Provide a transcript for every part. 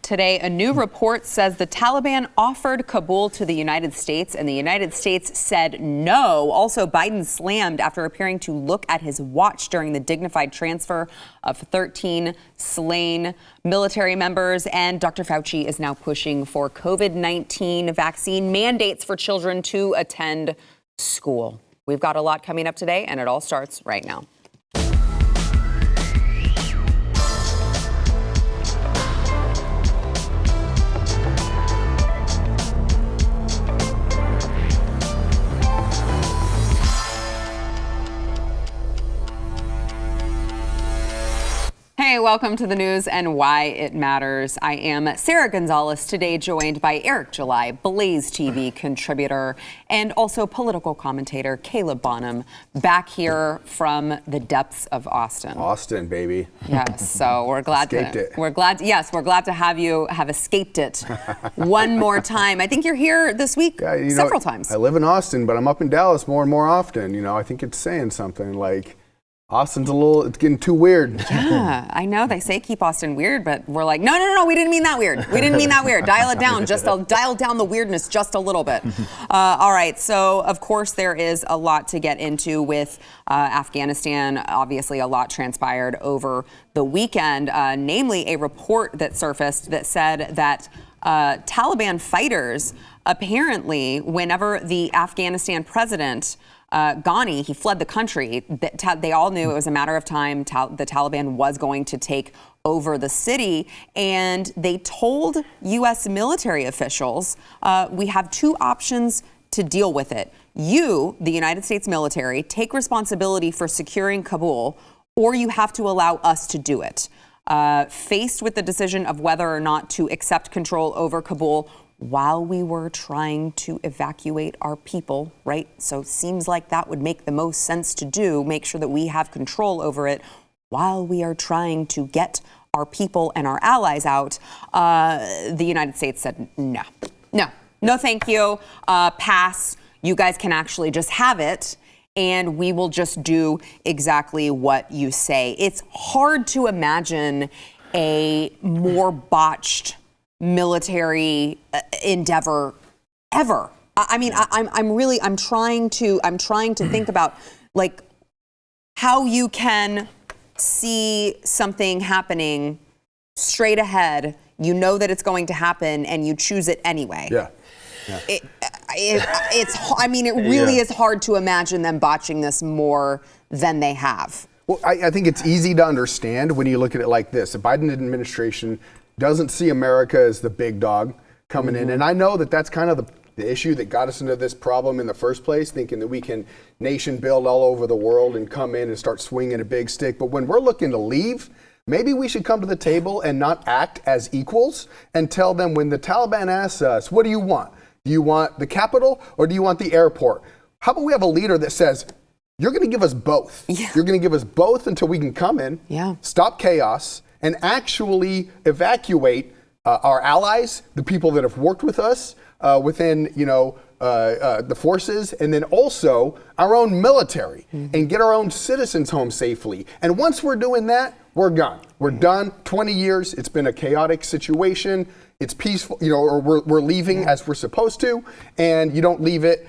Today, a new report says the Taliban offered Kabul to the United States, and the United States said no. Also, Biden slammed after appearing to look at his watch during the dignified transfer of 13 slain military members. And Dr. Fauci is now pushing for COVID-19 vaccine mandates for children to attend school. We've got a lot coming up today, and it all starts right now. Hey, welcome to the news and why it matters. I am Sarah Gonzalez, today joined by Eric July, BlazeTV contributor, and also political commentator Caleb Bonham, back here from the depths of Austin. Austin, baby. Yes, so we're glad we're glad to have you have escaped it one more time. I think you're here this week several times. I live in Austin, but I'm up in Dallas more and more often. You know, I think it's saying something like, Austin's it's getting too weird. Yeah, I know. They say keep Austin weird, but we're like, no, we didn't mean that weird. We didn't mean that weird. Dial it down, dial down the weirdness just a little bit. All right, so of course there is a lot to get into with Afghanistan. Obviously, a lot transpired over the weekend, namely a report that surfaced that said that Taliban fighters, apparently, whenever the Afghanistan president Ghani, he fled the country. They all knew it was a matter of time. The Taliban was going to take over the city, and they told U.S. military officials, we have two options to deal with it. You, the United States military, take responsibility for securing Kabul, or you have to allow us to do it. Faced with the decision of whether or not to accept control over Kabul, while we were trying to evacuate our people, right? So it seems like that would make the most sense to do, make sure that we have control over it while we are trying to get our people and our allies out. The United States said, no, thank you, pass. You guys can actually just have it, and we will just do exactly what you say. It's hard to imagine a more botched military endeavor ever. I mean, I'm trying to think about like how you can see something happening straight ahead. You know that it's going to happen, and you choose it anyway. Yeah. It really is hard to imagine them botching this more than they have. Well, I think it's easy to understand when you look at it like this. The Biden administration doesn't see America as the big dog coming in. And I know that that's kind of the issue that got us into this problem in the first place, thinking that we can nation build all over the world and come in and start swinging a big stick. But when we're looking to leave, maybe we should come to the table and not act as equals and tell them when the Taliban asks us, what do you want? Do you want the capital or do you want the airport? How about we have a leader that says, you're going to give us both. Yeah. You're going to give us both until we can come in, stop chaos, and actually evacuate our allies, the people that have worked with us within, the forces, and then also our own military, and get our own citizens home safely. And once we're doing that, we're gone. We're done. 20 years. It's been a chaotic situation. It's peaceful, or we're leaving as we're supposed to, and you don't leave it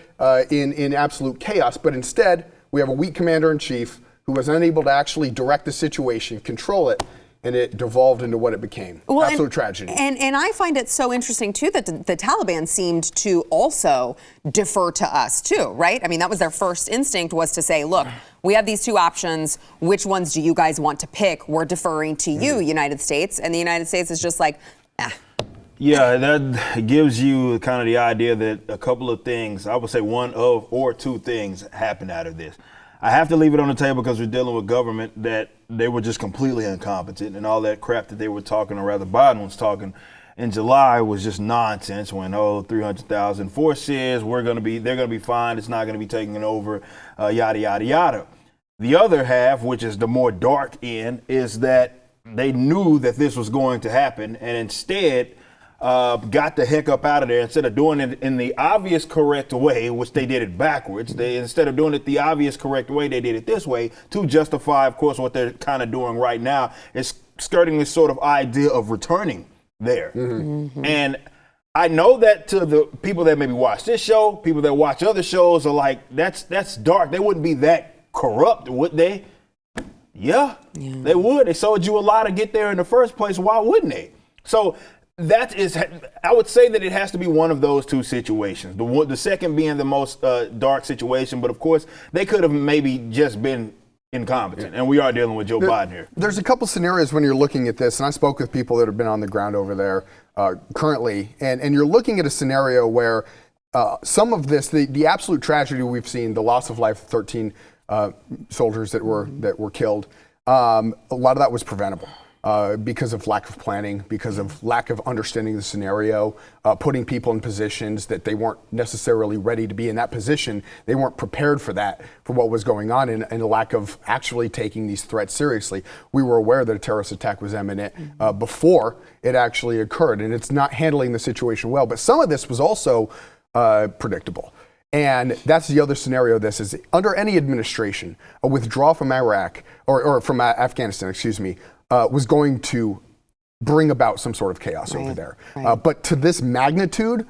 in absolute chaos. But instead, we have a weak commander-in-chief who was unable to actually direct the situation, control it, and it devolved into what it became. Absolute tragedy. And I find it so interesting, too, that the Taliban seemed to also defer to us, too, right? I mean, that was their first instinct, was to say, look, we have these two options. Which ones do you guys want to pick? We're deferring to you, United States. And the United States is just like, Yeah, that gives you kind of the idea that a couple of things, I would say one of or two things happened out of this. I have to leave it on the table because we're dealing with government that they were just completely incompetent, and all that crap that they were talking, or rather Biden was talking in July, was just nonsense. When 300,000 forces, they're going to be fine. It's not going to be taken over, yada yada yada. The other half, which is the more dark end, is that they knew that this was going to happen, and instead got the heck up out of there. Instead of doing it in the obvious correct way, which they did it backwards, instead of doing it the obvious correct way, they did it this way to justify, of course, what they're kind of doing right now is skirting this sort of idea of returning there. And I know that to the people that maybe watch this show, people that watch other shows are like, that's dark. They wouldn't be that corrupt, would they? Yeah, they would. They sold you a lie to get there in the first place. Why wouldn't they? So that is, I would say that it has to be one of those two situations. The second being the most dark situation, but of course they could have maybe just been incompetent, and we are dealing with Joe Biden here. There's a couple scenarios when you're looking at this, and I spoke with people that have been on the ground over there currently, and you're looking at a scenario where some of this, the absolute tragedy we've seen, the loss of life of 13 soldiers that were killed, a lot of that was preventable. Because of lack of planning, because of lack of understanding the scenario, putting people in positions that they weren't necessarily ready to be in that position. They weren't prepared for that, for what was going on, and a lack of actually taking these threats seriously. We were aware that a terrorist attack was imminent before it actually occurred, and it's not handling the situation well. But some of this was also predictable. And that's the other scenario of this is under any administration, a withdrawal from Iraq or from Afghanistan, was going to bring about some sort of chaos over there. But to this magnitude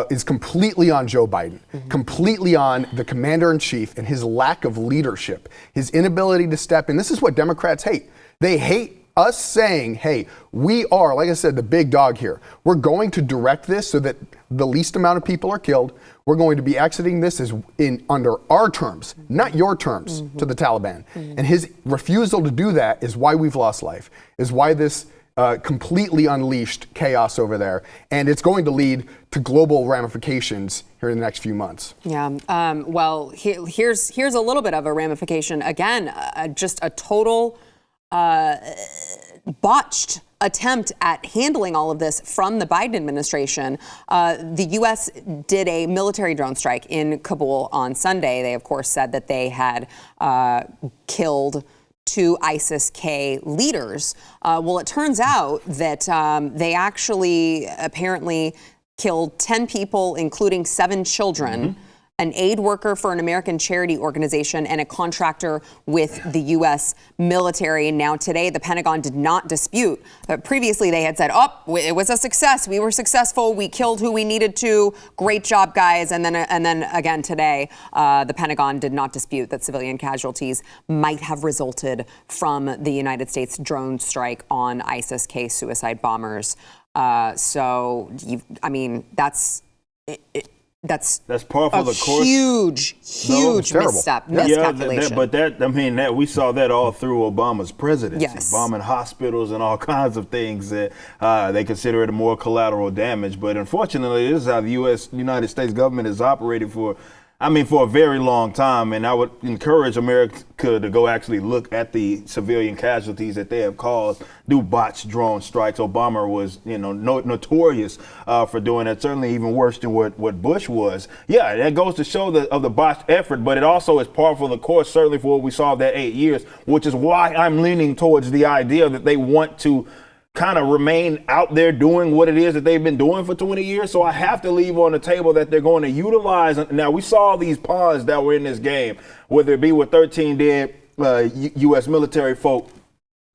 is completely on Joe Biden, completely on the commander-in-chief and his lack of leadership, his inability to step in. This is what Democrats hate. They hate us saying, hey, we are, like I said, the big dog here. We're going to direct this so that the least amount of people are killed. We're going to be exiting this as under our terms, not your terms, to the Taliban. And his refusal to do that is why we've lost life, is why this completely unleashed chaos over there. And it's going to lead to global ramifications here in the next few months. Yeah. Well, here's a little bit of a ramification. Again, just a total botched attempt at handling all of this from the Biden administration. The U.S. did a military drone strike in Kabul on Sunday. They, of course, said that they had killed 2 ISIS-K leaders. Well, it turns out that they actually apparently killed 10 people, including 7 children. An aid worker for an American charity organization, and a contractor with the U.S. military. Now, today, the Pentagon did not dispute. Previously, they had said, it was a success. We were successful. We killed who we needed to. Great job, guys. And then again today, the Pentagon did not dispute that civilian casualties might have resulted from the United States drone strike on ISIS-K suicide bombers. That's part of the course. Huge misstep, miscalculation. That we saw that all through Obama's presidency, yes. bombing hospitals and all kinds of things that they consider it more collateral damage. But unfortunately, this is how the United States government has operated for a very long time, and I would encourage America to go actually look at the civilian casualties that they have caused, do botched drone strikes. Obama was, notorious for doing that, certainly even worse than what Bush was. Yeah, that goes to show the botched effort, but it also is par for the course, certainly for what we saw that 8 years, which is why I'm leaning towards the idea that they want to kind of remain out there doing what it is that they've been doing for 20 years. So I have to leave on the table that they're going to utilize. Now, we saw these pawns that were in this game, whether it be with 13 dead U.S. military folk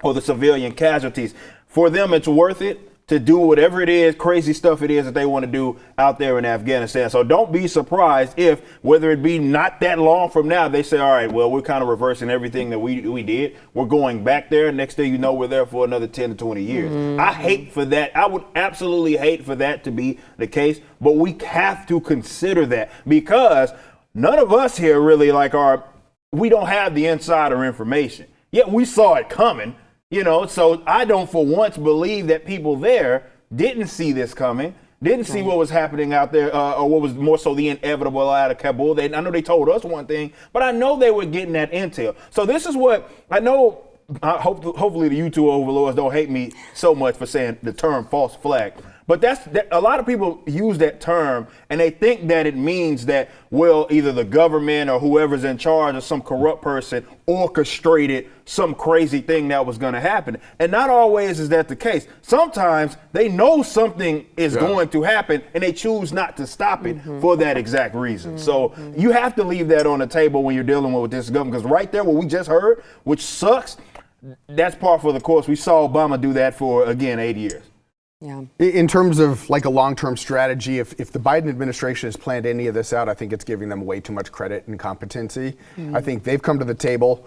or the civilian casualties. For them, it's worth it to do whatever it is, crazy stuff it is that they want to do out there in Afghanistan. So don't be surprised if, whether it be not that long from now, they say, all right, well, we're kind of reversing everything that we did. We're going back there. Next thing you know, we're there for another 10 to 20 years. I hate for that. I would absolutely hate for that to be the case. But we have to consider that, because none of us here really we don't have the insider information. Yet we saw it coming. So I don't for once believe that people there didn't see this coming, didn't see what was happening out there, or what was more so the inevitable out of Kabul. I know they told us one thing, but I know they were getting that intel. So this is what I know. Hopefully the YouTube overlords don't hate me so much for saying the term false flag. But a lot of people use that term and they think that it means that, well, either the government or whoever's in charge or some corrupt person orchestrated some crazy thing that was going to happen. And not always is that the case. Sometimes they know something is going to happen and they choose not to stop it for that exact reason. So you have to leave that on the table when you're dealing with this government, because right there, what we just heard, which sucks, that's par for the course. We saw Obama do that for, again, 8 years. Yeah. In terms of like a long-term strategy, if the Biden administration has planned any of this out, I think it's giving them way too much credit and competency. I think they've come to the table.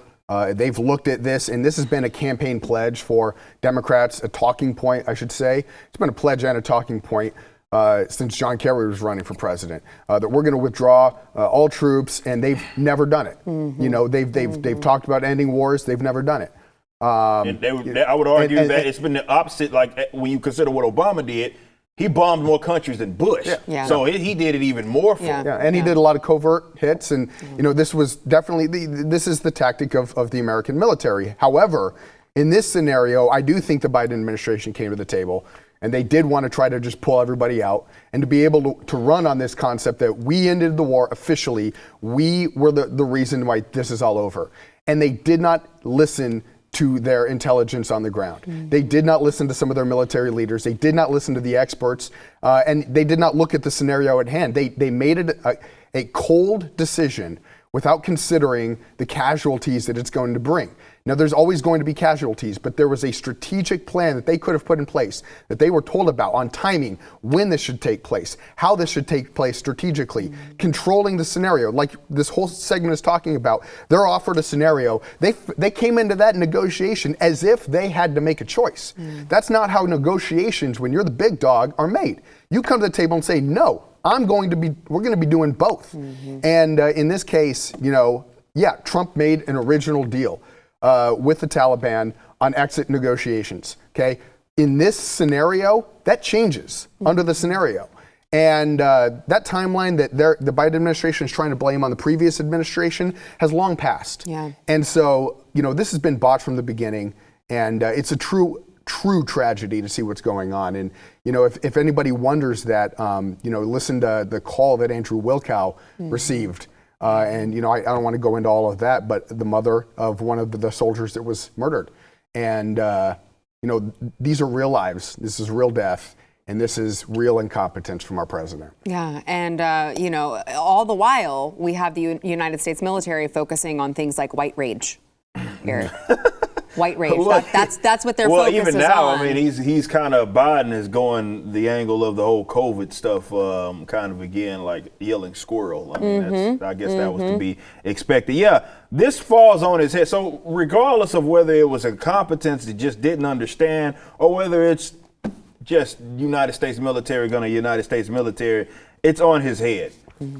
They've looked at this, and this has been a campaign pledge for Democrats, a talking point, I should say. It's been a pledge and a talking point since John Kerry was running for president, that we're going to withdraw all troops, and they've never done it. You know, they've talked about ending wars, they've never done it. And I would argue that it's been the opposite. Like when you consider what Obama did, he bombed more countries than Bush. Yeah. So he did it even more for Yeah. and he did a lot of covert hits, and you know, this was definitely this is the tactic of the American military. However, in this scenario, I do think the Biden administration came to the table, and they did want to try to just pull everybody out, and to be able to run on this concept that we ended the war officially, we were the reason why this is all over. And they did not listen to their intelligence on the ground. They did not listen to some of their military leaders. They did not listen to the experts, and they did not look at the scenario at hand. They made it a cold decision without considering the casualties that it's going to bring. Now, there's always going to be casualties, but there was a strategic plan that they could have put in place, that they were told about on timing, when this should take place, how this should take place strategically, controlling the scenario. Like this whole segment is talking about, they're offered a scenario. They came into that negotiation as if they had to make a choice. That's not how negotiations, when you're the big dog, are made. You come to the table and say, no, we're going to be doing both. And in this case, you know, yeah, Trump made an original deal with the Taliban on exit negotiations, okay? In this scenario, that changes under the scenario. And that timeline that the Biden administration is trying to blame on the previous administration has long passed. Yeah. And so, you know, this has been bought from the beginning, and it's a true tragedy to see what's going on. And, you know, if anybody wonders that, you know, listen to the call that Andrew Wilkow received. And, you know, I don't want to go into all of that, but the mother of one of the soldiers that was murdered. And, you know, these are real lives. This is real death. And this is real incompetence from our president. Yeah, and, you know, all the while, we have the United States military focusing on things like white rage, Eric. White rage. That's what their focus even is now, on. I mean, he's kind of, Biden is going the angle of the whole COVID stuff, kind of again, like yelling squirrel. I mean, I guess that was to be expected. Yeah, this falls on his head. So regardless of whether it was incompetence that just didn't understand, or whether it's just United States military gonna United States military, it's on his head.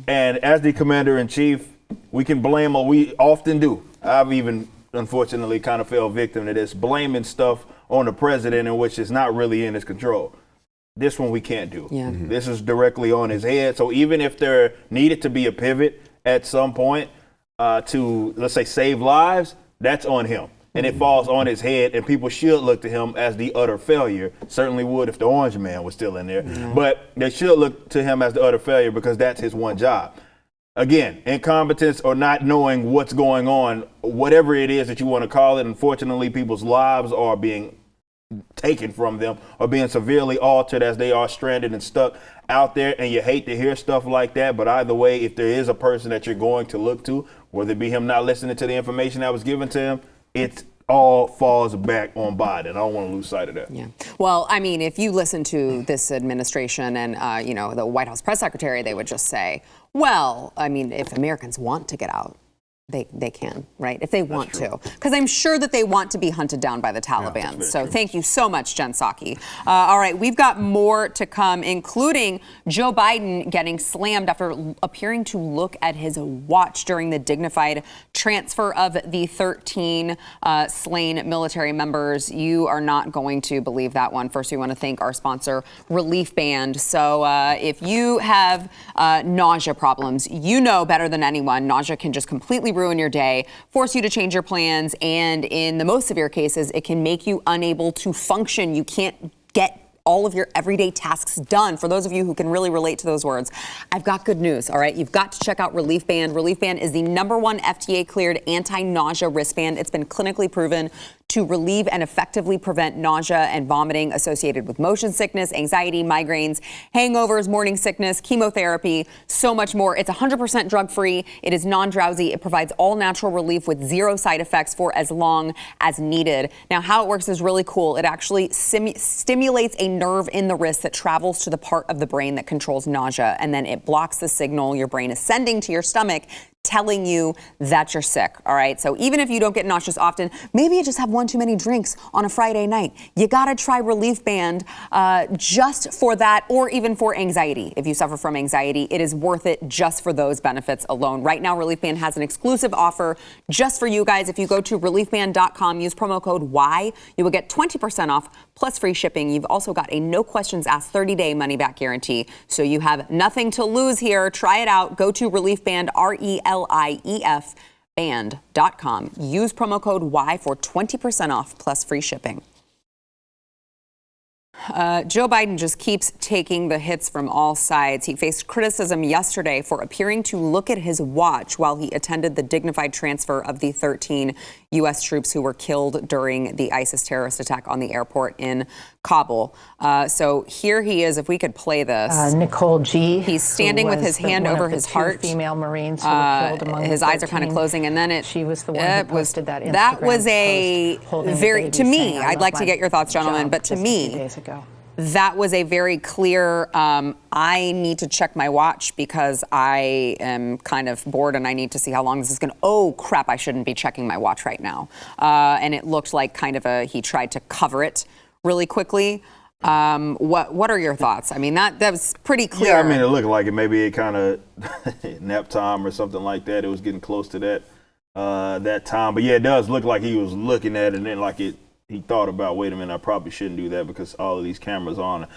And as the commander-in-chief, we can blame, or we often do. I've even unfortunately kind of fell victim to this, blaming stuff on the president in which is not really in his control. This one we can't do. Yeah. This is directly on his head. So even if there needed to be a pivot at some point to, let's say, save lives, that's on him. And it falls on his head, and people should look to him as the utter failure. Certainly would if the Orange Man was still in there. But they should look to him as the utter failure because that's his one job. Again, incompetence or not knowing what's going on, whatever it is that you want to call it, unfortunately, people's lives are being taken from them or being severely altered as they are stranded and stuck out there. And you hate to hear stuff like that. But either way, if there is a person that you're going to look to, whether it be him not listening to the information that was given to him, it all falls back on Biden. I don't want to lose sight of that. Yeah. Well, I mean, if you listen to this administration and, you know, the White House press secretary, they would just say, well, I mean, if Americans want to get out, they can, right? If they want to. Because I'm sure that they want to be hunted down by the Taliban. Yeah, so thank you so much, Jen Psaki. All right, we've got more to come, including Joe Biden getting slammed after appearing to look at his watch during the dignified transfer of the 13 slain military members. You are not going to believe that one. First, we want to thank our sponsor, Relief Band. So if you have nausea problems, you know better than anyone, nausea can just completely ruin your day, force you to change your plans, and in the most severe cases, it can make you unable to function. You can't get all of your everyday tasks done. For those of you who can really relate to those words, I've got good news, all right? You've got to check out Relief Band. Relief Band is the #1 FDA-cleared anti-nausea wristband. It's been clinically proven to relieve and effectively prevent nausea and vomiting associated with motion sickness, anxiety, migraines, hangovers, morning sickness, chemotherapy, so much more. It's 100% drug-free. It is non-drowsy. It provides all natural relief with zero side effects for as long as needed. Now, how it works is really cool. It actually stimulates a nerve in the wrist that travels to the part of the brain that controls nausea, and then it blocks the signal your brain is sending to your stomach, telling you that you're sick. All right. So even if you don't get nauseous often, maybe you just have one too many drinks on a Friday night. You got to try Relief Band just for that, or even for anxiety. If you suffer from anxiety, it is worth it just for those benefits alone. Right now, Relief Band has an exclusive offer just for you guys. If you go to reliefband.com, use promo code Y, you will get 20% off plus free shipping. You've also got a no questions asked 30-day money back guarantee. So you have nothing to lose here. Try it out. Go to Relief Band, RELIEF band.com. Use promo code Y for 20% off plus free shipping. Joe Biden just keeps taking the hits from all sides. He faced criticism yesterday for appearing to look at his watch while he attended the dignified transfer of the 13 U.S. troops who were killed during the ISIS terrorist attack on the airport in Kabul. So here he is. If we could play this. Nicole G. He's standing with his hand over his heart. Female Marines who were killed among his eyes are kind of closing, and then she was the one who posted that Instagram that was a very, to me, I'd like to get your thoughts, gentlemen, but to me, that was a very clear, I need to check my watch because I am kind of bored and I need to see how long this is going to, oh crap, I shouldn't be checking my watch right now. And it looked like kind of he tried to cover it really quickly. What are your thoughts? I mean, that was pretty clear. Yeah, I mean, it looked like it. Maybe it kind of nap time or something like that. It was getting close to that time. But yeah, it does look like he was looking at it and then he thought about, wait a minute, I probably shouldn't do that because all of these cameras on.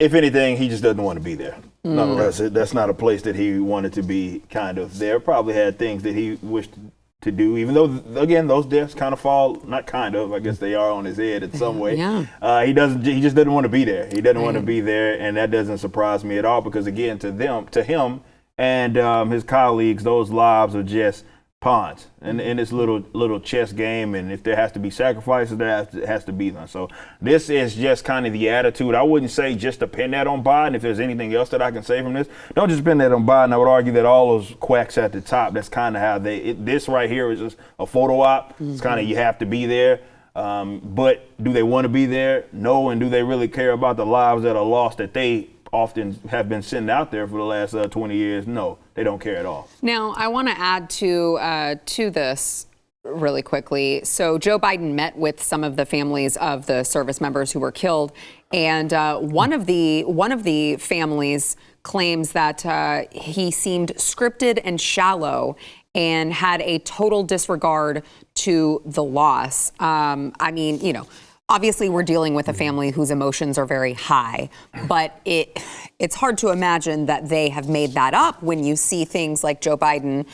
If anything, he just doesn't want to be there. Nonetheless, that's not a place that he wanted to be kind of there. Probably had things that he wished to do, even though, again, those deaths kind of fall, not kind of, I guess they are on his head in some way. Yeah. He just doesn't want to be there. He doesn't want to be there, and that doesn't surprise me at all because, again, to him and his colleagues, those lives are just pawns in this little chess game, and if there has to be sacrifices, there has to be them. So this is just kind of the attitude. I wouldn't say just to pin that on Biden. If there's anything else that I can say from this, don't just pin that on Biden. I would argue that all those quacks at the top, that's kind of how this right here is just a photo op. It's kind of, you have to be there. But do they want to be there? No. And do they really care about the lives that are lost that they often have been sitting out there for the last 20 years? No, they don't care at all. Now, I want to add to this really quickly. So Joe Biden met with some of the families of the service members who were killed, and one of the families claims that he seemed scripted and shallow and had a total disregard to the loss. I mean, you know, obviously, we're dealing with a family whose emotions are very high, but it's hard to imagine that they have made that up when you see things like Joe Biden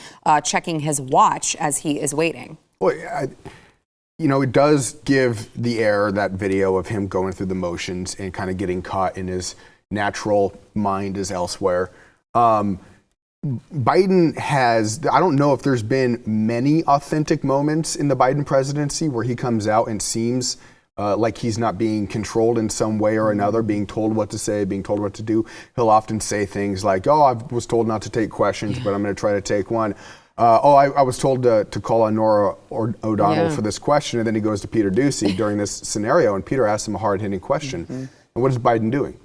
checking his watch as he is waiting. Well, it does give the air, that video of him going through the motions and kind of getting caught in his natural mind is elsewhere. Biden has, I don't know if there's been many authentic moments in the Biden presidency where he comes out and seems like he's not being controlled in some way or another, being told what to say, being told what to do. He'll often say things like, oh, I was told not to take questions, but I'm going to try to take one. I was told to call on Nora O'Donnell for this question. And then he goes to Peter Doocy during this scenario, and Peter asks him a hard-hitting question. And what is Biden doing?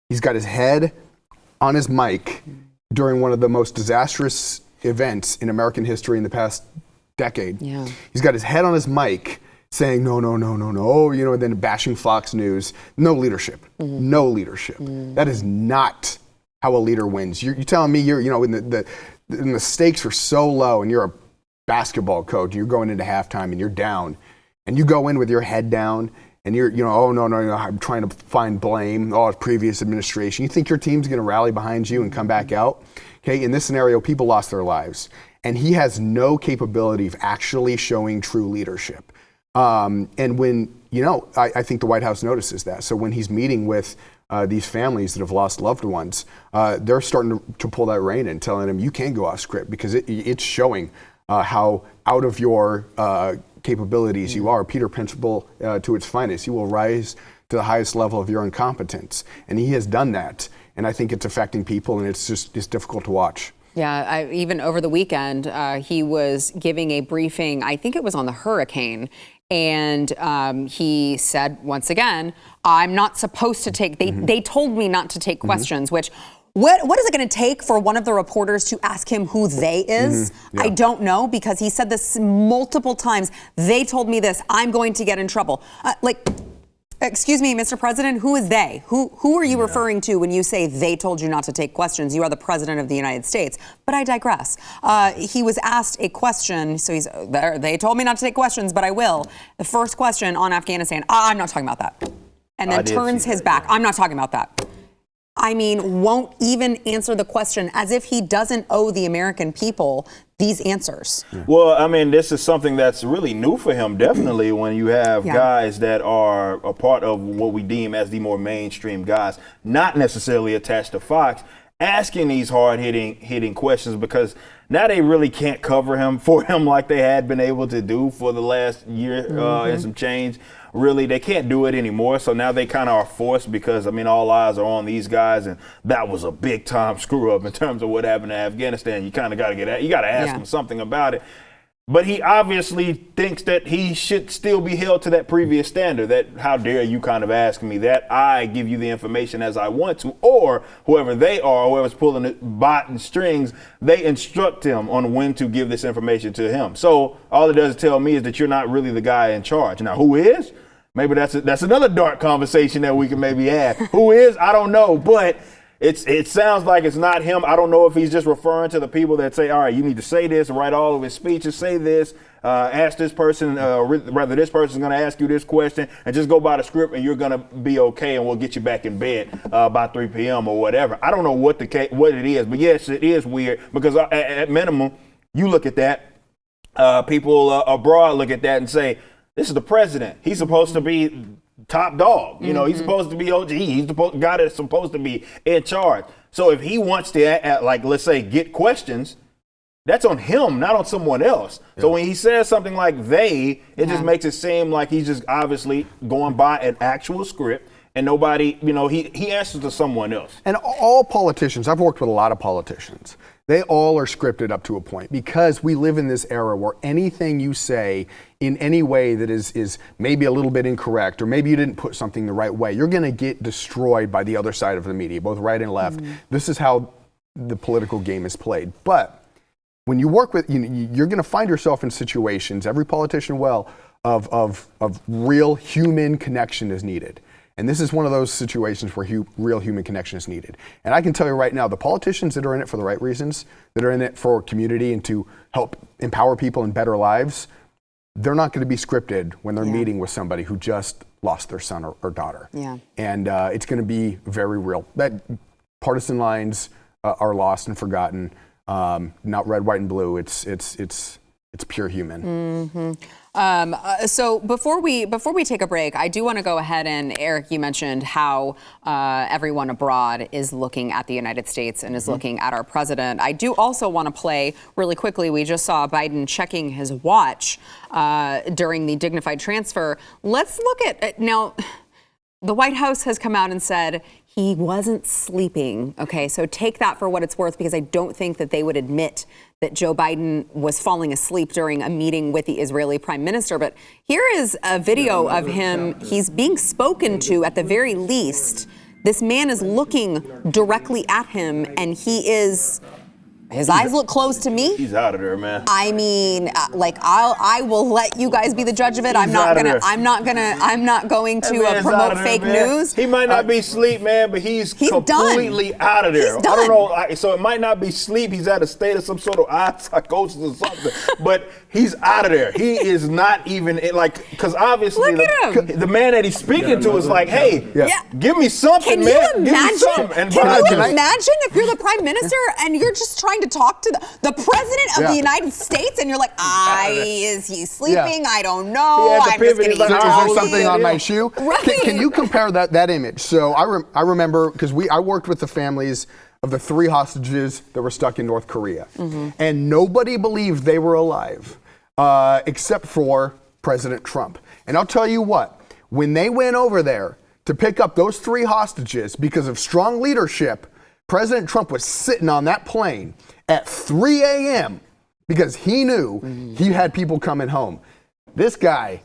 He's got his head on his mic during one of the most disastrous events in American history in the past decade. Yeah. He's got his head on his mic saying, no, and then bashing Fox News. No leadership. No leadership. That is not how a leader wins. You're telling me when the stakes are so low and you're a basketball coach, you're going into halftime and you're down, and you go in with your head down and you're, oh, no, I'm trying to find blame. Oh, it's previous administration. You think your team's going to rally behind you and come back out? Okay, in this scenario, people lost their lives. And he has no capability of actually showing true leadership. And when, I think the White House notices that. So when he's meeting with these families that have lost loved ones, they're starting to pull that rein in, telling him you can go off script because it's showing how out of your capabilities you are. Peter Principle to its finest. You will rise to the highest level of your incompetence. And he has done that. And I think it's affecting people, and it's difficult to watch. Yeah, even over the weekend, he was giving a briefing, I think it was on the hurricane, and he said, once again, I'm not supposed to take, they told me not to take questions, which, what is it going to take for one of the reporters to ask him who they is? I don't know, because he said this multiple times. They told me this, I'm going to get in trouble. Excuse me, Mr. President, who is they? Who are you referring to when you say they told you not to take questions? You are the President of the United States. But I digress. He was asked a question, so he's there. They told me not to take questions, but I will. The first question on Afghanistan, I'm not talking about that. And then turns his back. I'm not talking about that. I mean, won't even answer the question, as if he doesn't owe the American people these answers. Well, I mean, this is something that's really new for him, definitely, when you have guys that are a part of what we deem as the more mainstream guys, not necessarily attached to Fox, asking these hard-hitting questions, because now they really can't cover him for him like they had been able to do for the last year and some change. Really, they can't do it anymore. So now they kind of are forced, because, I mean, all eyes are on these guys. And that was a big time screw up in terms of what happened in Afghanistan. You kind of got to you got to ask him something about it. But he obviously thinks that he should still be held to that previous standard, that how dare you kind of ask me that? I give you the information as I want to, or whoever they are, whoever's pulling the bot and strings, they instruct him on when to give this information to him. So all it does tell me is that you're not really the guy in charge. Now, who is? Maybe that's another dark conversation that we can maybe have. Who is? I don't know, but it sounds like it's not him. I don't know if he's just referring to the people that say, all right, you need to say this, write all of his speeches, say this, ask this person, rather this person's going to ask you this question, and just go by the script and you're going to be okay, and we'll get you back in bed by 3 p.m. or whatever. I don't know what it is, but yes, it is weird, because at minimum, you look at that, people abroad look at that and say, this is the president. He's supposed to be top dog. You know, he's supposed to be OG. He's the guy that's supposed to be in charge. So if he wants to, like, let's say, get questions, that's on him, not on someone else. So when he says something like it just makes it seem like he's just obviously going by an actual script, and nobody, you know, he answers to someone else. And all politicians, I've worked with a lot of politicians, they all are scripted up to a point, because we live in this era where anything you say in any way that is maybe a little bit incorrect, or maybe you didn't put something the right way, you're going to get destroyed by the other side of the media, both right and left. This is how the political game is played. But when you work with, you're going to find yourself in situations, every politician of real human connection is needed. And this is one of those situations where real human connection is needed. And I can tell you right now, the politicians that are in it for the right reasons, that are in it for community and to help empower people in better lives, they're not going to be scripted when they're meeting with somebody who just lost their son or daughter. And it's going to be very real. That partisan lines are lost and forgotten. Not red, white, and blue. It's pure human. So before we take a break, I do want to go ahead, and Eric, you mentioned how everyone abroad is looking at the United States and is looking at our president. I do also want to play really quickly. We just saw Biden checking his watch during the dignified transfer. Let's look at now. The White House has come out and said he wasn't sleeping. Okay, so take that for what it's worth, because I don't think that they would admit that Joe Biden was falling asleep during a meeting with the Israeli prime minister. But here is a video of him. He's being spoken to at the very least. This man is looking directly at him, and his eyes look closed to me. He's out of there, man. I mean, I will let you guys be the judge of it. I'm not going to promote fake news. He might not be asleep, man, but he's completely out of there. He's done. I don't know. So it might not be sleep. He's at a state of some sort of eye psychosis or something. But he's out of there. He is not even because obviously the man that he's speaking to is like, hey, give me something, man. Give me something. And can you imagine if you're the prime minister and you're just trying to talk to the president of the United States, and you're like, is he sleeping? I don't know. I'm just getting is there something on my shoe? Right. Can you compare that image? So I remember, because I worked with the families of the 3 hostages that were stuck in North Korea, and nobody believed they were alive, except for President Trump. And I'll tell you what, when they went over there to pick up those 3 hostages because of strong leadership, President Trump was sitting on that plane at 3 a.m. because he knew he had people coming home. This guy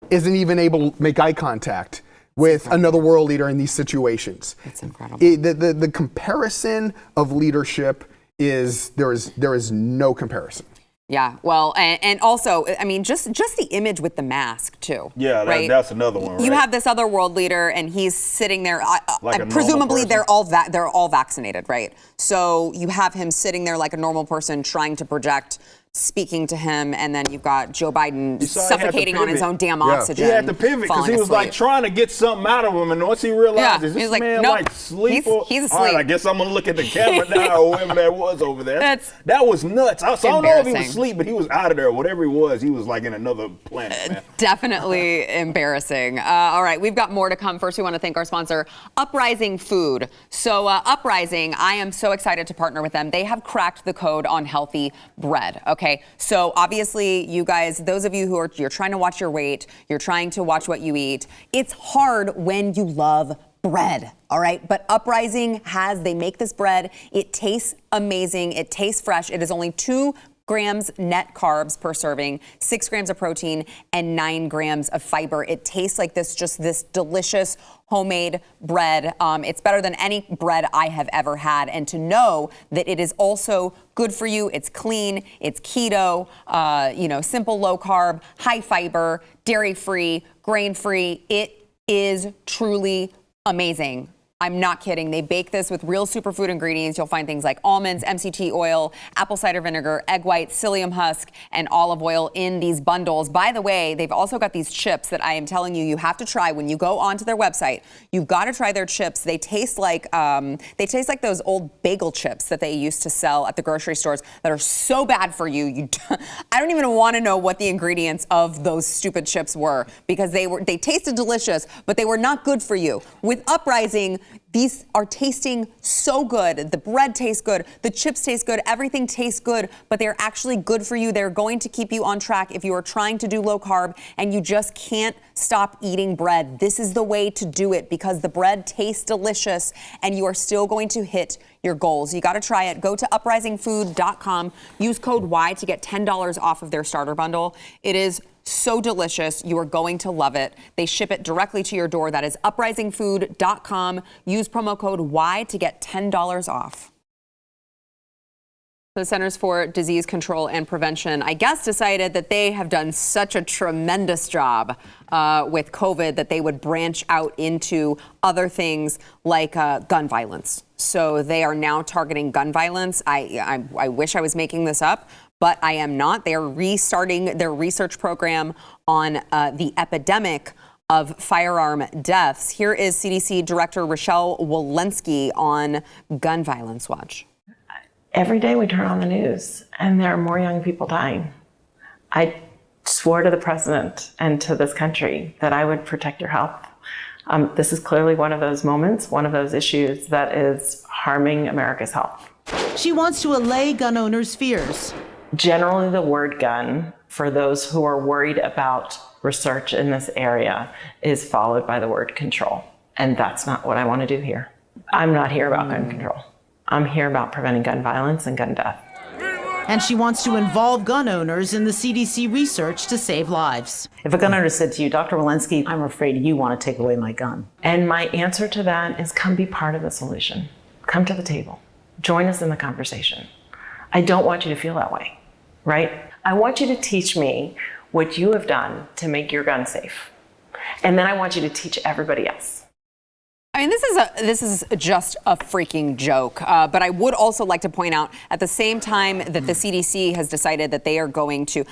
isn't even able to make eye contact with another world leader in these situations. It's incredible. The comparison of leadership is, there is no comparison. Yeah, well, and also, I mean, just the image with the mask too. Yeah, right? That's another one. Right? You have this other world leader, and he's sitting there. Like presumably, they're all vaccinated, right? So you have him sitting there like a normal person, trying to project, speaking to him, and then you've got Joe Biden suffocating on his own damn oxygen. He had to pivot because he was like trying to get something out of him, and once he realized, is this man like asleep? He's asleep. All right, I guess I'm gonna look at the camera now, or whoever that was over there. That was nuts. So I don't know if he was asleep, but he was out of there. Whatever he was like in another planet, man. Definitely embarrassing. All right, we've got more to come. First, we want to thank our sponsor, Uprising Food. So Uprising, I am so excited to partner with them. They have cracked the code on healthy bread. Okay, so obviously, you guys, those of you you're trying to watch your weight, you're trying to watch what you eat. It's hard when you love bread, all right? But Uprising they make this bread. It tastes amazing. It tastes fresh. It is only 2 grams net carbs per serving, 6 grams of protein, and 9 grams of fiber. It tastes like this delicious homemade bread. It's better than any bread I have ever had. And to know that it is also good for you, it's clean, it's keto, simple, low carb, high fiber, dairy-free, grain-free. It is truly amazing. I'm not kidding. They bake this with real superfood ingredients. You'll find things like almonds, MCT oil, apple cider vinegar, egg white, psyllium husk, and olive oil in these bundles. By the way, they've also got these chips that I am telling you have to try when you go onto their website. You've got to try their chips. They taste like those old bagel chips that they used to sell at the grocery stores that are so bad for you. I don't even want to know what the ingredients of those stupid chips were because they tasted delicious, but they were not good for you. With Uprising, these are tasting so good. The bread tastes good. The chips taste good. Everything tastes good, but they're actually good for you. They're going to keep you on track if you are trying to do low carb and you just can't stop eating bread. This is the way to do it because the bread tastes delicious and you are still going to hit your goals. You got to try it. Go to uprisingfood.com. Use code Y to get $10 off of their starter bundle. It is so delicious. You are going to love it. They ship it directly to your door. That is uprisingfood.com. Use promo code Y to get $10 off. The Centers for Disease Control and Prevention, I guess, decided that they have done such a tremendous job with COVID that they would branch out into other things like gun violence. So they are now targeting gun violence. I wish I was making this up, but I am not. They are restarting their research program on the epidemic of firearm deaths. Here is CDC Director Rochelle Walensky on Gun Violence Watch. Every day we turn on the news and there are more young people dying. I swore to the president and to this country that I would protect your health. This is clearly one of those moments, one of those issues that is harming America's health. She wants to allay gun owners' fears. Generally, the word gun, for those who are worried about research in this area, is followed by the word control. And that's not what I want to do here. I'm not here about gun control. I'm here about preventing gun violence and gun death. And she wants to involve gun owners in the CDC research to save lives. If a gun owner said to you, Dr. Walensky, I'm afraid you want to take away my gun. And my answer to that is come be part of the solution. Come to the table. Join us in the conversation. I don't want you to feel that way, right? I want you to teach me what you have done to make your gun safe. And then I want you to teach everybody else. I mean, this is just a freaking joke. But I would also like to point out, at the same time that the CDC has decided that they are going to,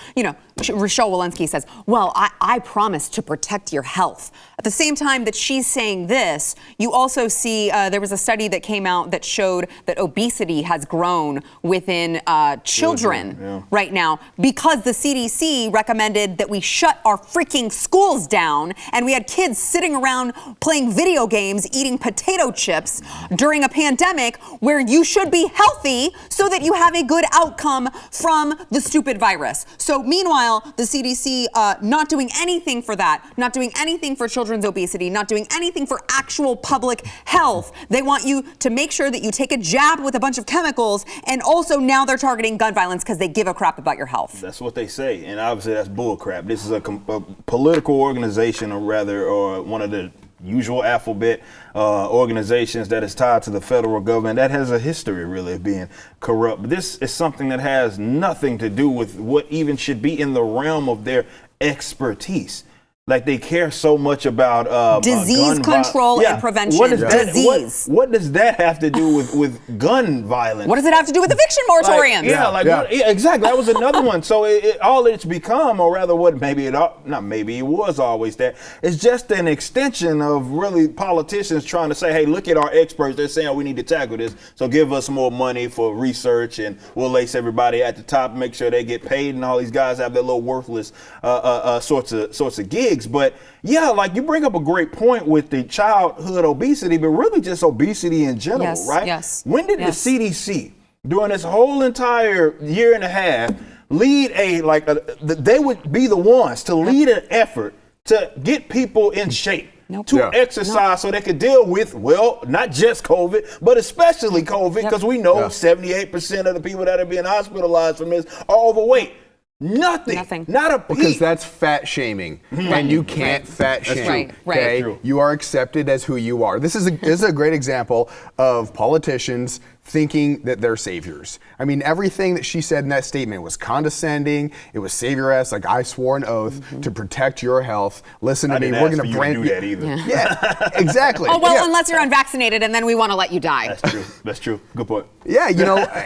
Rochelle Walensky says, well, I promise to protect your health. At the same time that she's saying this, you also see there was a study that came out that showed that obesity has grown within children right now because the CDC recommended that we shut our freaking schools down and we had kids sitting around playing video games, eating potato chips during a pandemic where you should be healthy so that you have a good outcome from the stupid virus. So meanwhile, Meanwhile, the CDC not doing anything for that, not doing anything for children's obesity, not doing anything for actual public health. They want you to make sure that you take a jab with a bunch of chemicals, and also now they're targeting gun violence because they give a crap about your health. That's what they say, and obviously that's bull crap. This is a political organization, or one of the usual alphabet organizations that is tied to the federal government that has a history really of being corrupt. But this is something that has nothing to do with what even should be in the realm of their expertise. Like they care so much about disease control and prevention. What Disease. What does that have to do with gun violence? What does it have to do with eviction moratoriums? Exactly. That was another one. So all it's become, or rather, what it was always that. It's just an extension of really politicians trying to say, hey, look at our experts. They're saying we need to tackle this. So give us more money for research, and we'll lace everybody at the top, make sure they get paid, and all these guys have their little worthless sorts of gigs. But yeah, like you bring up a great point with the childhood obesity, but really just obesity in general, right? Yes. When did the CDC, during this whole entire year and a half, lead they would be the ones to lead an effort to get people in shape? To exercise so they could deal with, not just COVID, but especially COVID, because we know 78% of the people that are being hospitalized from this are overweight. Nothing. Not a peep. Because that's fat shaming, and you can't fat shame. Right. Okay, you are accepted as who you are. This is a great example of politicians thinking that they're saviors. I mean, everything that she said in that statement was condescending. It was savior-esque. Like, I swore an oath to protect your health. Listen to me. We're going to brand you. That either. Yeah, exactly. Unless you're unvaccinated, and then we want to let you die. That's true. Good point. Yeah,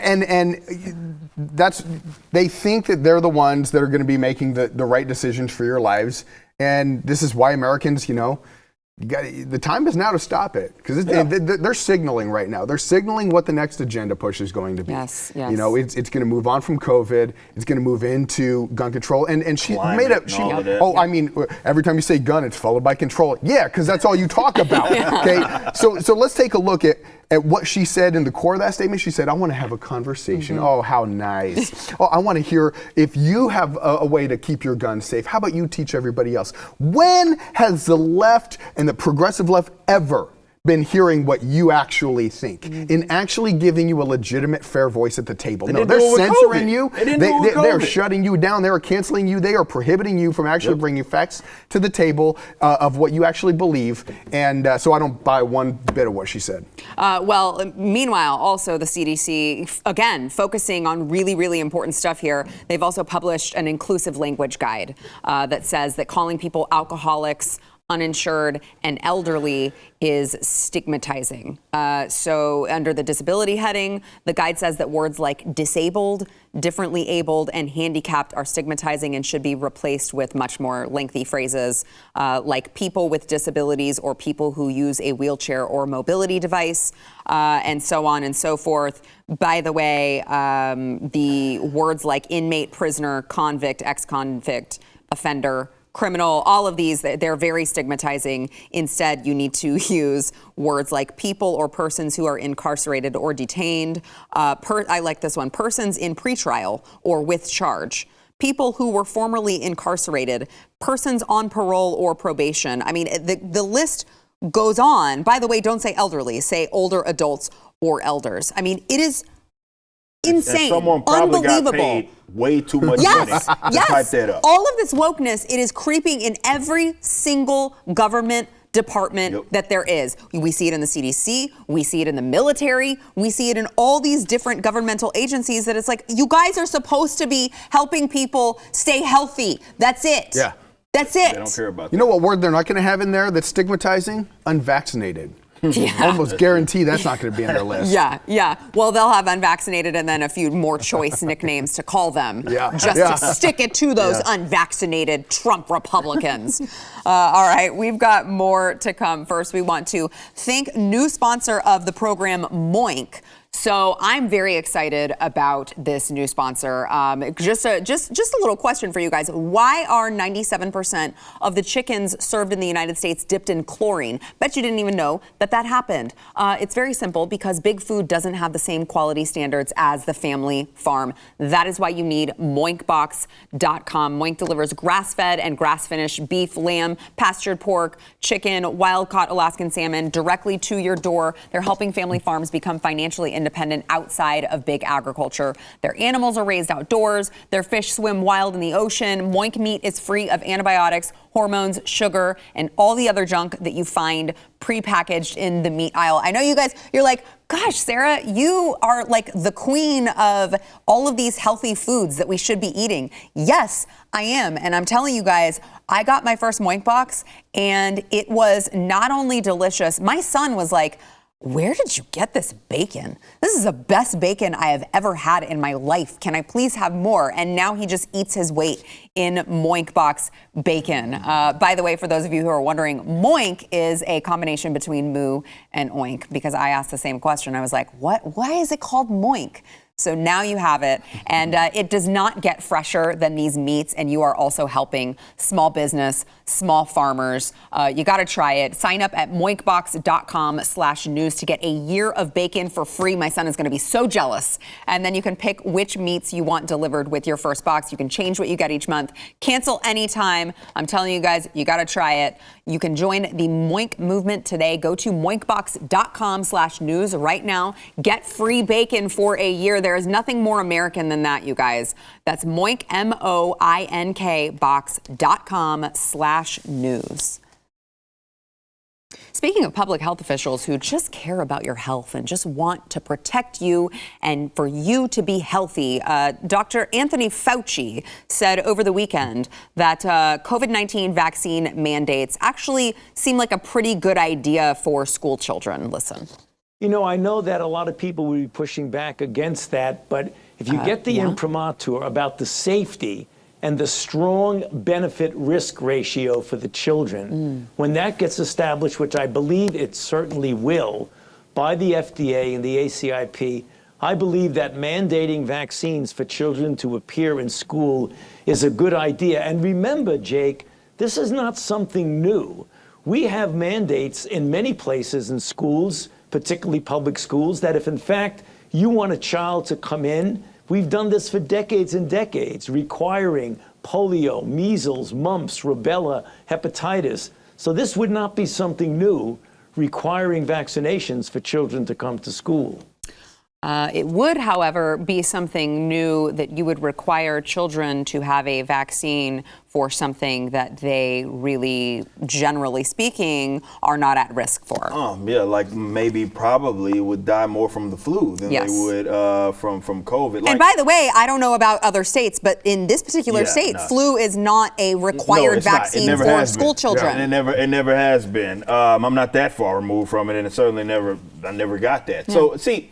and that's, they think that they're the ones that are going to be making the right decisions for your lives. And this is why Americans, the time is now to stop it, because they're signaling right now. They're signaling what the next agenda push is going to be. Yes. It's going to move on from COVID. It's going to move into gun control. And she made up. I mean, every time you say gun, it's followed by control. Yeah, because that's all you talk about. Okay. So let's take a look at what she said in the core of that statement. She said, I want to have a conversation. Oh, how nice. I want to hear if you have a way to keep your gun safe. How about you teach everybody else? When has the left and the progressive left ever been hearing what you actually think, in actually giving you a legitimate, fair voice at the table? No, they're censoring you. They're shutting you down. They are canceling you. They are prohibiting you from actually bringing facts to the table of what you actually believe. And so I don't buy one bit of what she said. Meanwhile, also the CDC, again, focusing on really, really important stuff here. They've also published an inclusive language guide that says that calling people alcoholics, uninsured, and elderly is stigmatizing. So under the disability heading, the guide says that words like disabled, differently abled, and handicapped are stigmatizing and should be replaced with much more lengthy phrases like people with disabilities or people who use a wheelchair or mobility device, and so on and so forth. By the way, the words like inmate, prisoner, convict, ex-convict, offender, criminal, all of these, they're very stigmatizing. Instead, you need to use words like people or persons who are incarcerated or detained. I like this one, persons in pretrial or with charge. People who were formerly incarcerated, persons on parole or probation. I mean, the list goes on. By the way, don't say elderly, say older adults or elders. I mean, it is insane, and someone probably unbelievable. Got paid way too much money to type that up. All of this wokeness, it is creeping in every single government department that there is. We see it in the CDC, we see it in the military, we see it in all these different governmental agencies that it's like, you guys are supposed to be helping people stay healthy. That's it. Yeah. That's it. They don't care about that. You know what word they're not going to have in there that's stigmatizing? Unvaccinated. Almost guarantee that's not going to be on their list. Yeah. Well, they'll have unvaccinated and then a few more choice nicknames to call them. To stick it to those unvaccinated Trump Republicans. All right, we've got more to come. First, we want to thank new sponsor of the program, Moink. So I'm very excited about this new sponsor. Just a little question for you guys. Why are 97% of the chickens served in the United States dipped in chlorine? Bet you didn't even know that happened. It's very simple, because Big Food doesn't have the same quality standards as the family farm. That is why you need moinkbox.com. Moink delivers grass-fed and grass-finished beef, lamb, pastured pork, chicken, wild-caught Alaskan salmon directly to your door. They're helping family farms become financially independent outside of big agriculture. Their animals are raised outdoors. Their fish swim wild in the ocean. Moink meat is free of antibiotics, hormones, sugar, and all the other junk that you find prepackaged in the meat aisle. I know you guys, you're like, gosh, Sarah, you are like the queen of all of these healthy foods that we should be eating. Yes, I am. And I'm telling you guys, I got my first Moink box, and it was not only delicious. My son was like, where did you get this bacon? This is the best bacon I have ever had in my life. Can I please have more? And now he just eats his weight in Moink box bacon. By the way, for those of you who are wondering, Moink is a combination between moo and oink, because I asked the same question. I was like, what? Why is it called Moink? So now you have it, and it does not get fresher than these meats, and you are also helping small business, small farmers. You got to try it. Sign up at moinkbox.com/news to get a year of bacon for free. My son is going to be so jealous. And then you can pick which meats you want delivered with your first box. You can change what you get each month. Cancel anytime. I'm telling you guys, you got to try it. You can join the Moink movement today. Go to moinkbox.com/news right now. Get free bacon for a year. There is nothing more American than that, you guys. That's Moink, MOINK, box.com/news. Speaking of public health officials who just care about your health and just want to protect you and for you to be healthy, Dr. Anthony Fauci said over the weekend that COVID-19 vaccine mandates actually seem like a pretty good idea for school children. Listen. You know, I know that a lot of people will be pushing back against that, but if you get the imprimatur about the safety and the strong benefit-risk ratio for the children, when that gets established, which I believe it certainly will, by the FDA and the ACIP, I believe that mandating vaccines for children to appear in school is a good idea. And remember, Jake, this is not something new. We have mandates in many places in schools, particularly public schools, that if in fact you want a child to come in, we've done this for decades and decades, requiring polio, measles, mumps, rubella, hepatitis. So this would not be something new, requiring vaccinations for children to come to school. It would, however, be something new that you would require children to have a vaccine for something that they really, generally speaking, are not at risk for. Yeah, like maybe probably would die more from the flu than they would from COVID. And by the way, I don't know about other states, but in this particular state, flu is not a required vaccine for school children. Yeah, it never has been. I'm not that far removed from it, and it certainly I never got that. So see.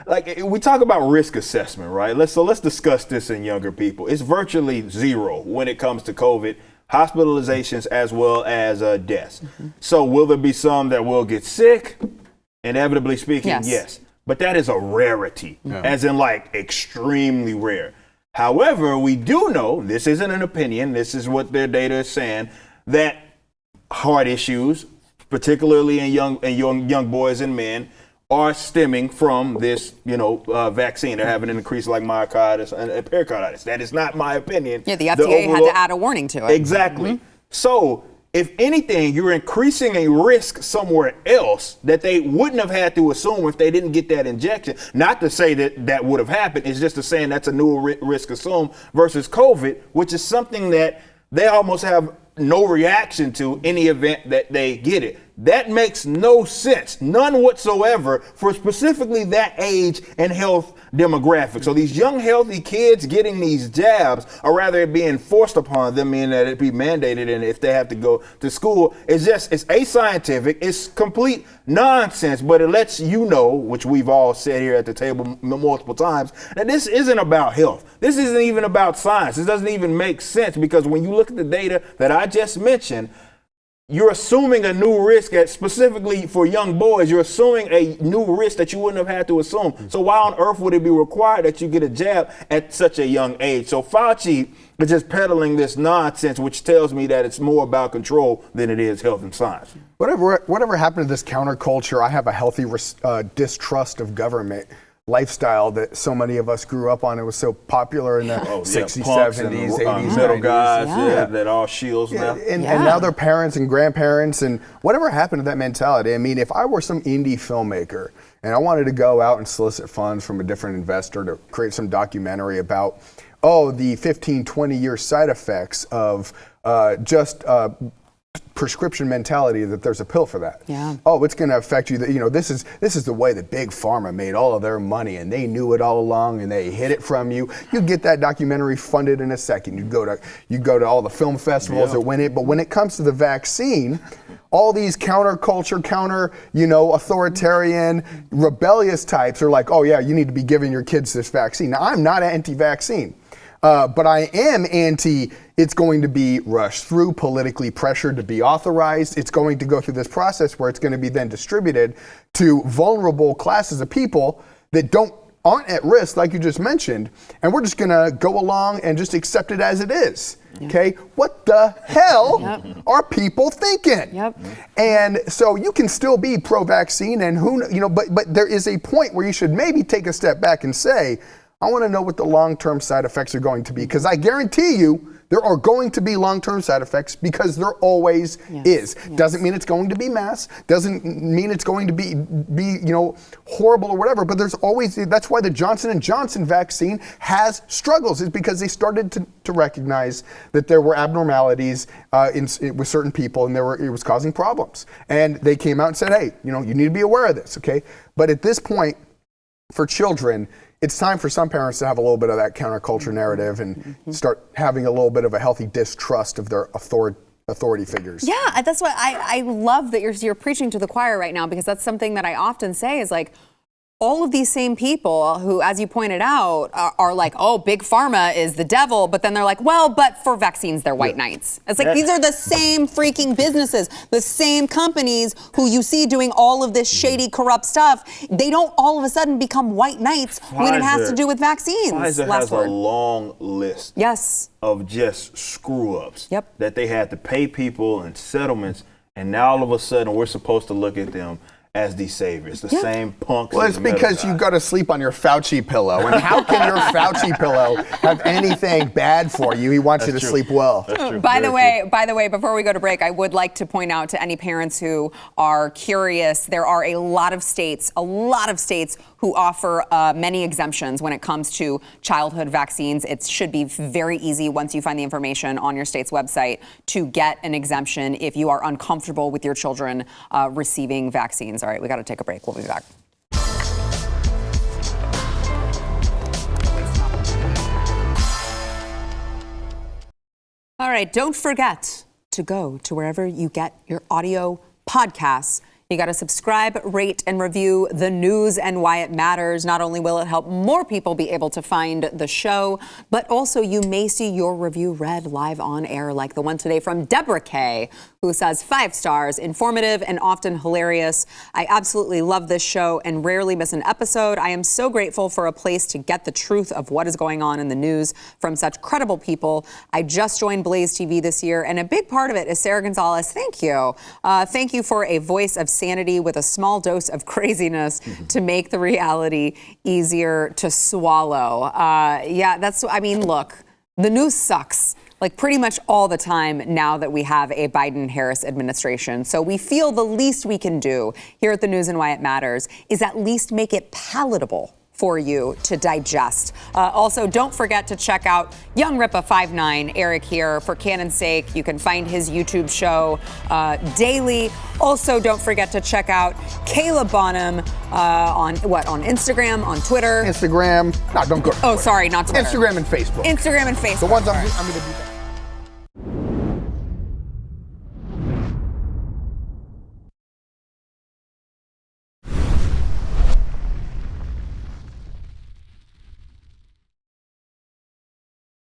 Like we talk about risk assessment, right? Let's discuss this in younger people. It's virtually zero when it comes to COVID, hospitalizations as well as deaths. So will there be some that will get sick? Inevitably speaking, yes. But that is a rarity, as in like extremely rare. However, we do know, this isn't an opinion, this is what their data is saying, that heart issues, particularly in young boys and men, are stemming from this, vaccine. They're having an increase like myocarditis and pericarditis. That is not my opinion. Yeah, the FDA had to add a warning to it. Exactly. So, if anything, you're increasing a risk somewhere else that they wouldn't have had to assume if they didn't get that injection. Not to say that would have happened. It's just to saying that's a new risk assumed versus COVID, which is something that they almost have no reaction to any event that they get it. That makes no sense, none whatsoever, for specifically that age and health demographic. So these young, healthy kids getting these jabs, or rather it being forced upon them, meaning that it be mandated, and if they have to go to school, it's ascientific, it's complete nonsense, but it lets you know, which we've all said here at the table multiple times, that this isn't about health. This isn't even about science. This doesn't even make sense, because when you look at the data that I just mentioned, you're assuming a new risk specifically for young boys. You're assuming a new risk that you wouldn't have had to assume. So why on earth would it be required that you get a jab at such a young age? So Fauci is just peddling this nonsense, which tells me that it's more about control than it is health and science. Whatever happened to this counterculture? I have a healthy distrust of government lifestyle that so many of us grew up on. It was so popular in the 60s, 70s, 80s, middle 90s. guys that all shields now. And now they're parents and grandparents, and whatever happened to that mentality? I mean, if I were some indie filmmaker and I wanted to go out and solicit funds from a different investor to create some documentary about, the 15, 20-year side effects of prescription mentality, that there's a pill for that. Yeah. It's going to affect you. This is the way that Big Pharma made all of their money, and they knew it all along, and they hid it from you. You get that documentary funded in a second. You go to all the film festivals that win it. But when it comes to the vaccine, all these counterculture, authoritarian, rebellious types are like, you need to be giving your kids this vaccine. Now, I'm not anti-vaccine. But I am it's going to be rushed through, politically pressured to be authorized. It's going to go through this process where it's going to be then distributed to vulnerable classes of people that aren't at risk, like you just mentioned. And we're just going to go along and just accept it as it is. Okay? What the hell are people thinking? And so you can still be pro-vaccine, and but there is a point where you should maybe take a step back and say, I want to know what the long-term side effects are going to be, because I guarantee you there are going to be long-term side effects, because there always is. Doesn't mean it's going to be mass, doesn't mean it's going to be horrible or whatever, but that's why the Johnson & Johnson vaccine has struggles, is because they started to recognize that there were abnormalities with certain people, and it was causing problems. And they came out and said, hey, you need to be aware of this, okay? But at this point, for children, it's time for some parents to have a little bit of that counterculture narrative and start having a little bit of a healthy distrust of their authority figures. Yeah, that's what I love that you're preaching to the choir right now, because that's something that I often say is like, all of these same people who, as you pointed out, are like, Big Pharma is the devil, but then they're like, but for vaccines, they're white knights. It's like, these are the same freaking businesses, the same companies who you see doing all of this shady, corrupt stuff. They don't all of a sudden become white knights when it has to do with vaccines. Pfizer has a long list of just screw-ups that they had to pay people and settlements, and now all of a sudden we're supposed to look at them as the saviors, the same punks. Well, it's because you got to sleep on your Fauci pillow. And how can your Fauci pillow have anything bad for you? He wants you to sleep well. By the way, before we go to break, I would like to point out to any parents who are curious, there are a lot of states who offer many exemptions when it comes to childhood vaccines. It should be very easy, once you find the information on your state's website, to get an exemption if you are uncomfortable with your children receiving vaccines. All right, we got to take a break. We'll be back. All right, don't forget to go to wherever you get your audio podcasts. You got to subscribe, rate, and review The News and Why It Matters. Not only will it help more people be able to find the show, but also you may see your review read live on air, like the one today from Deborah K., who says 5 stars, informative and often hilarious. I absolutely love this show and rarely miss an episode. I am so grateful for a place to get the truth of what is going on in the news from such credible people. I just joined BlazeTV this year, and a big part of it is Sarah Gonzalez. Thank you. Thank you for a voice of sanity with a small dose of craziness to make the reality easier to swallow. Look, the news sucks. Like pretty much all the time now that we have a Biden-Harris administration. So we feel the least we can do here at The News and Why It Matters is at least make it palatable for you to digest. Also, don't forget to check out Young Ripa 59, Eric here, for Canon's sake. You can find his YouTube show daily. Also, don't forget to check out Kayla Bonham on Instagram, on Twitter. Instagram. No, don't go to Twitter. Oh, sorry, not Twitter. Instagram and Facebook. Instagram and Facebook. The ones I'm going to be